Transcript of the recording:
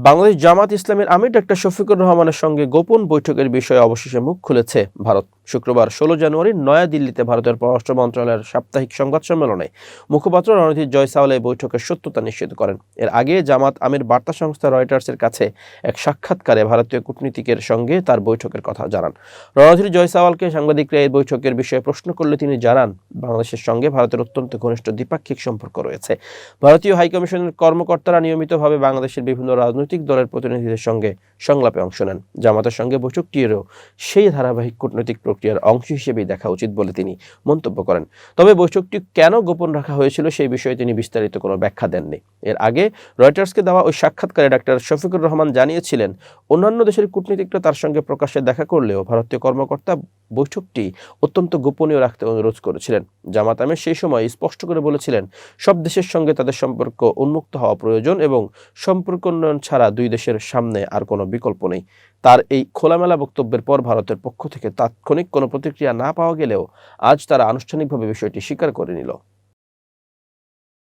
বাংলাদেশ জামাত ইসলামের আমির ডক্টর শফিকুর রহমানের সঙ্গে গোপন বৈঠকের বিষয়ে অবশেষে মুখ খুলেছে ভারত। শুক্রবার ১৬ জানুয়ারি নয়াদিল্লিতে ভারতের পররাষ্ট্র মন্ত্রণালয়ের সাপ্তাহিক সংবাদ সম্মেলনে মুখপাত্র রণধীর জয়সাওয়াল এই বৈঠকের সত্যতা নিশ্চিত করেন। এর আগে জামাত আমির বার্তা সংস্থা রয়টার্সের কাছে এক সাক্ষাৎকারে ভারতীয় কূটনীতিকের সঙ্গে তার বৈঠকের কথা জানান। রণধীর জয়সাওয়ালকে সাংবাদিকরা এই বৈঠকের বিষয়ে প্রশ্ন করলে তিনি জানান, বাংলাদেশের সঙ্গে ভারতের অত্যন্ত ঘনিষ্ঠ দ্বিপাক্ষিক সম্পর্ক রয়েছে। ভারতীয় হাইকমিশনের কর্মকর্তারা নিয়মিতভাবে বাংলাদেশের বিভিন্ন রাজনৈতিক দলের প্রতিনিধিদের সঙ্গে সংলাপে অংশ নেন। জামাতের সঙ্গে বৈঠকটিরও সেই ধারাবাহিক কূটনৈতিক প্রক্রিয়ার অংশ হিসেবেই দেখা উচিত বলে তিনি মন্তব্য করেন। তবে বৈঠকটি কেন গোপন রাখা হয়েছিল সেই বিষয়ে তিনি বিস্তারিত কোনো ব্যাখ্যা দেননি। এর আগে রয়টার্সকে দেওয়া ওই সাক্ষাৎকারে ডাক্তার শফিকুর রহমান জানিয়েছিলেন, অন্যান্য দেশের কূটনীতিকরা তার সঙ্গে প্রকাশ্যে দেখা করলেও ভারতীয় কর্মকর্তা বৈঠকটি অত্যন্ত গোপনীয় রাখতে অনুরোধ করেছিলেন। জামাত আমির সেই সময় স্পষ্ট করে বলেছিলেন, সব দেশের সঙ্গে তাদের সম্পর্ক উন্মুক্ত হওয়া প্রয়োজন এবং সম্পর্ক উন্নয়ন ছাড়া দুই দেশের সামনে আর কোনো বিকল্প নেই। তার এই খোলামেলা বক্তব্যের পর ভারতের পক্ষ থেকে তাৎক্ষণিক কোনো প্রতিক্রিয়া না পাওয়া গেলেও আজ তারা আনুষ্ঠানিকভাবে বিষয়টি স্বীকার করে নিল।